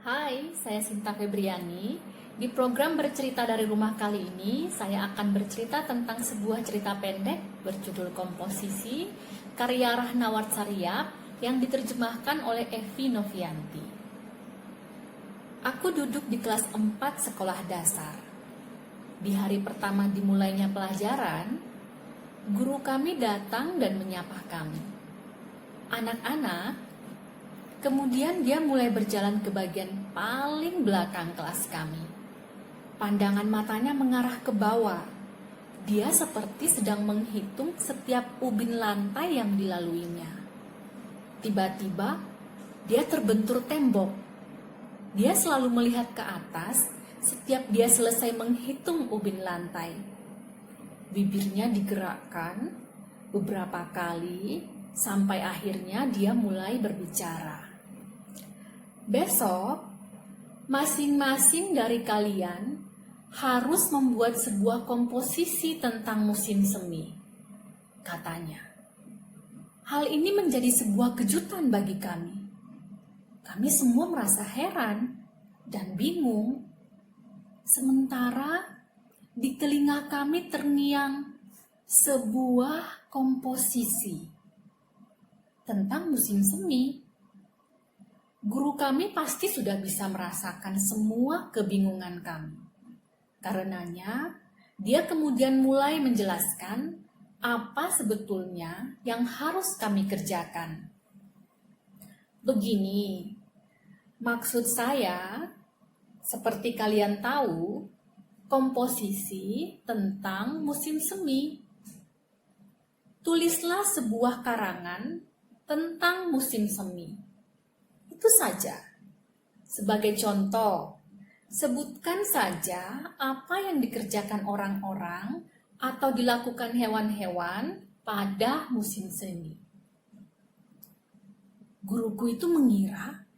Hai, saya Sinta Febriani. Di program Bercerita dari Rumah kali ini, saya akan bercerita tentang sebuah cerita pendek berjudul Komposisi, karya Rahnaward Saryab yang diterjemahkan oleh Evi Novianti. Aku duduk di kelas 4 sekolah dasar. Di hari pertama dimulainya pelajaran, guru kami datang dan menyapa kami. Anak-anak. Kemudian dia mulai berjalan ke bagian paling belakang kelas kami. Pandangan matanya mengarah ke bawah. Dia seperti sedang menghitung setiap ubin lantai yang dilaluinya. Tiba-tiba, dia terbentur tembok. Dia selalu melihat ke atas setiap dia selesai menghitung ubin lantai. Bibirnya digerakkan beberapa kali sampai akhirnya dia mulai berbicara. Besok, masing-masing dari kalian harus membuat sebuah komposisi tentang musim semi, katanya. Hal ini menjadi sebuah kejutan bagi kami. Kami semua merasa heran dan bingung. Sementara di telinga kami terngiang sebuah komposisi tentang musim semi. Guru kami pasti sudah bisa merasakan semua kebingungan kami. Karenanya, dia kemudian mulai menjelaskan apa sebetulnya yang harus kami kerjakan. Begini, maksud saya, seperti kalian tahu, komposisi tentang musim semi. Tulislah sebuah karangan tentang musim semi. Itu saja. Sebagai contoh, sebutkan saja apa yang dikerjakan orang-orang atau dilakukan hewan-hewan pada musim semi. Guruku itu mengira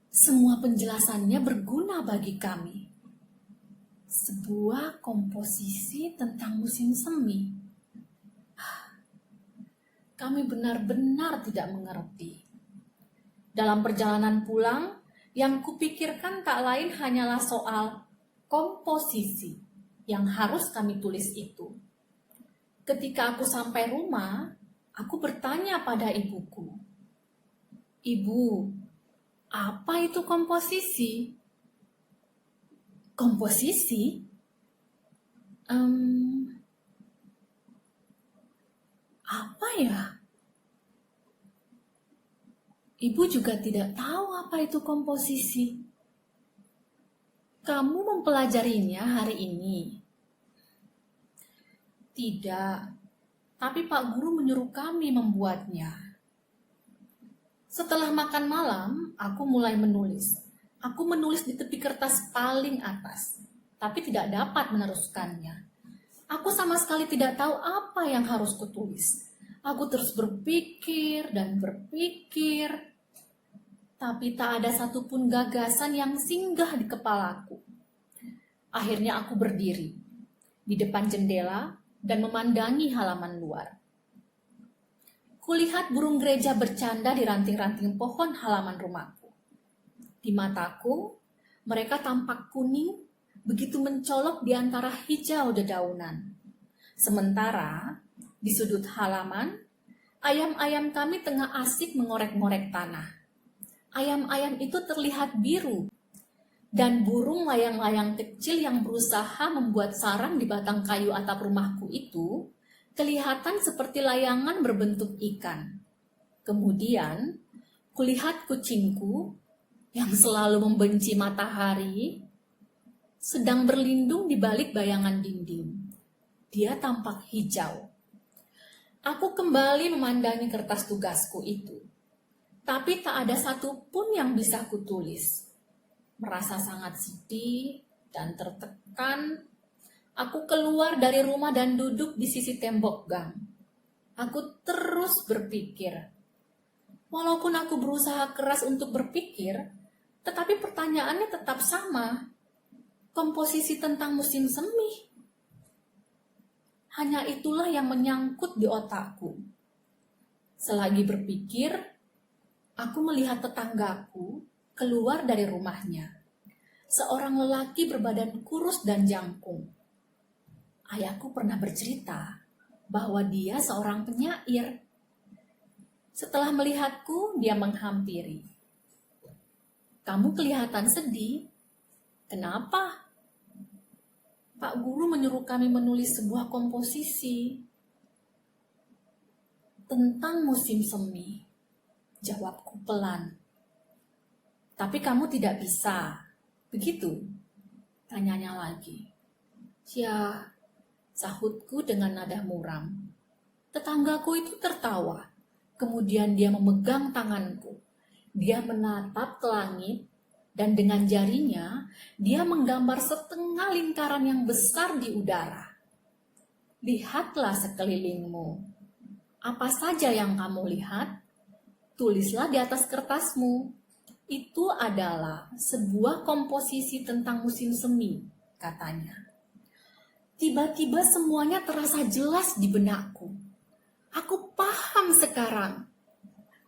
semua penjelasannya berguna bagi kami. Sebuah komposisi tentang musim semi. Kami benar-benar tidak mengerti. Dalam perjalanan pulang, yang kupikirkan tak lain hanyalah soal komposisi yang harus kami tulis itu. Ketika aku sampai rumah, aku bertanya pada ibuku, "Ibu, apa itu komposisi?" Komposisi? Apa ya? Ibu juga tidak tahu apa itu komposisi. Kamu mempelajarinya hari ini? Tidak, tapi Pak Guru menyuruh kami membuatnya. Setelah makan malam, aku mulai menulis. Aku menulis di tepi kertas paling atas, tapi tidak dapat meneruskannya. Aku sama sekali tidak tahu apa yang harus kutulis. Aku terus berpikir dan berpikir, tapi tak ada satupun gagasan yang singgah di kepalaku. Akhirnya aku berdiri di depan jendela dan memandangi halaman luar. Kulihat burung gereja bercanda di ranting-ranting pohon halaman rumahku. Di mataku, mereka tampak kuning, begitu mencolok di antara hijau dedaunan. Sementara di sudut halaman, ayam-ayam kami tengah asik mengorek-ngorek tanah. Ayam-ayam itu terlihat biru, dan burung layang-layang kecil yang berusaha membuat sarang di batang kayu atap rumahku itu kelihatan seperti layangan berbentuk ikan. Kemudian, kulihat kucingku yang selalu membenci matahari sedang berlindung di balik bayangan dinding. Dia tampak hijau. Aku kembali memandangi kertas tugasku itu, tapi tak ada satupun yang bisa kutulis. Merasa sangat sedih dan tertekan, aku keluar dari rumah dan duduk di sisi tembok gang. Aku terus berpikir. Walaupun aku berusaha keras untuk berpikir, tetapi pertanyaannya tetap sama. Komposisi tentang musim semi. Hanya itulah yang menyangkut di otakku. Selagi berpikir, aku melihat tetanggaku keluar dari rumahnya. Seorang lelaki berbadan kurus dan jangkung. Ayahku pernah bercerita bahwa dia seorang penyair. Setelah melihatku, dia menghampiri. "Kamu kelihatan sedih. Kenapa?" "Pak Guru menyuruh kami menulis sebuah komposisi tentang musim semi," jawabku pelan. "Tapi kamu tidak bisa, begitu?" tanyanya lagi. "Ya," sahutku dengan nada muram. Tetanggaku itu tertawa. Kemudian dia memegang tanganku. Dia menatap ke langit dan dengan jarinya dia menggambar setengah lingkaran yang besar di udara. "Lihatlah sekelilingmu. Apa saja yang kamu lihat, tulislah di atas kertasmu. Itu adalah sebuah komposisi tentang musim semi," katanya. Tiba-tiba semuanya terasa jelas di benakku. "Aku paham sekarang,"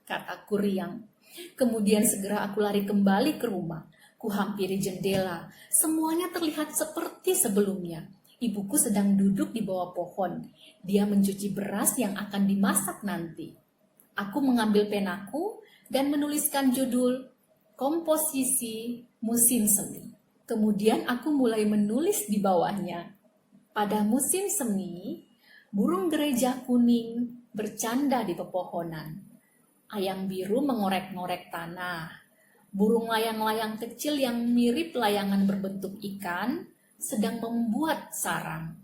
kataku riang. Kemudian segera aku lari kembali ke rumah. Kuhampiri jendela. Semuanya terlihat seperti sebelumnya. Ibuku sedang duduk di bawah pohon. Dia mencuci beras yang akan dimasak nanti. Aku mengambil penaku dan menuliskan judul Komposisi Musim Semi. Kemudian aku mulai menulis di bawahnya. Pada musim semi, burung gereja kuning bercanda di pepohonan. Ayam biru mengorek-ngorek tanah. Burung layang-layang kecil yang mirip layangan berbentuk ikan sedang membuat sarang.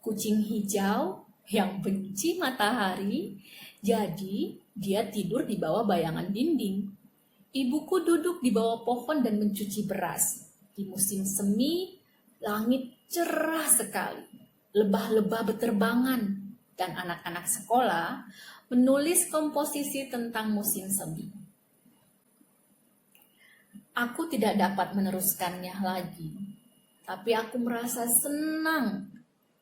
Kucing hijau yang benci matahari, jadi dia tidur di bawah bayangan dinding. Ibuku duduk di bawah pohon dan mencuci beras. Di musim semi, langit cerah sekali. Lebah-lebah berterbangan dan anak-anak sekolah menulis komposisi tentang musim semi. Aku tidak dapat meneruskannya lagi, tapi aku merasa senang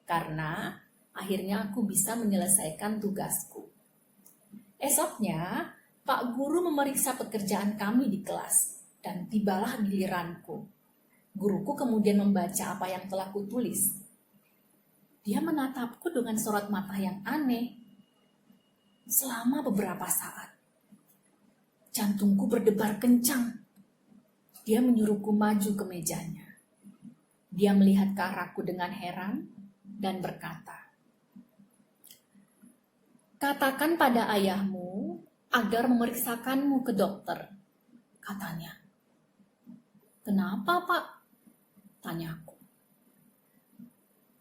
karena akhirnya aku bisa menyelesaikan tugasku. Esoknya, Pak Guru memeriksa pekerjaan kami di kelas dan tibalah giliranku. Guruku kemudian membaca apa yang telah kutulis. Dia menatapku dengan sorot mata yang aneh. Selama beberapa saat, jantungku berdebar kencang. Dia menyuruhku maju ke mejanya. Dia melihat ke arahku dengan heran dan berkata, "Katakan pada ayahmu agar memeriksakanmu ke dokter," katanya. "Kenapa, Pak?" tanyaku.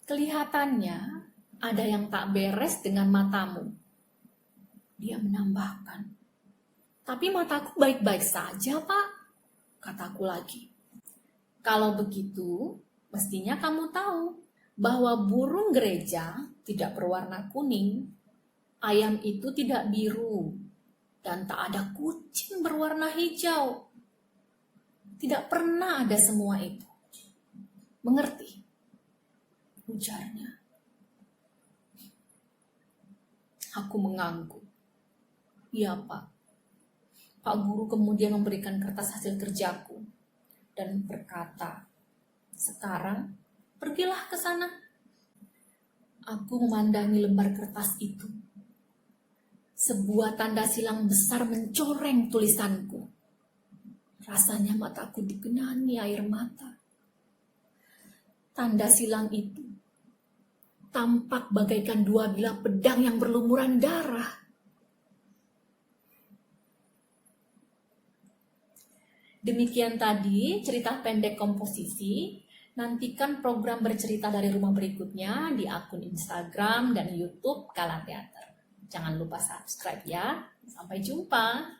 "Kelihatannya ada yang tak beres dengan matamu," dia menambahkan. "Tapi mataku baik-baik saja, Pak," kataku lagi. "Kalau begitu, mestinya kamu tahu bahwa burung gereja tidak berwarna kuning, ayam itu tidak biru, dan tak ada kucing berwarna hijau. Tidak pernah ada semua itu. Mengerti?" ujarnya. Aku mengangguk. "Iya, Pak." Pak Guru kemudian memberikan kertas hasil kerjaku dan berkata, "Sekarang pergilah ke sana." Aku memandangi lembar kertas itu. Sebuah tanda silang besar mencoreng tulisanku. Rasanya mataku digenangi air mata. Tanda silang itu tampak bagaikan dua bilah pedang yang berlumuran darah. Demikian tadi cerita pendek komposisi. Nantikan program bercerita dari rumah berikutnya di akun Instagram dan YouTube Kala Teater. Jangan lupa subscribe ya. Sampai jumpa.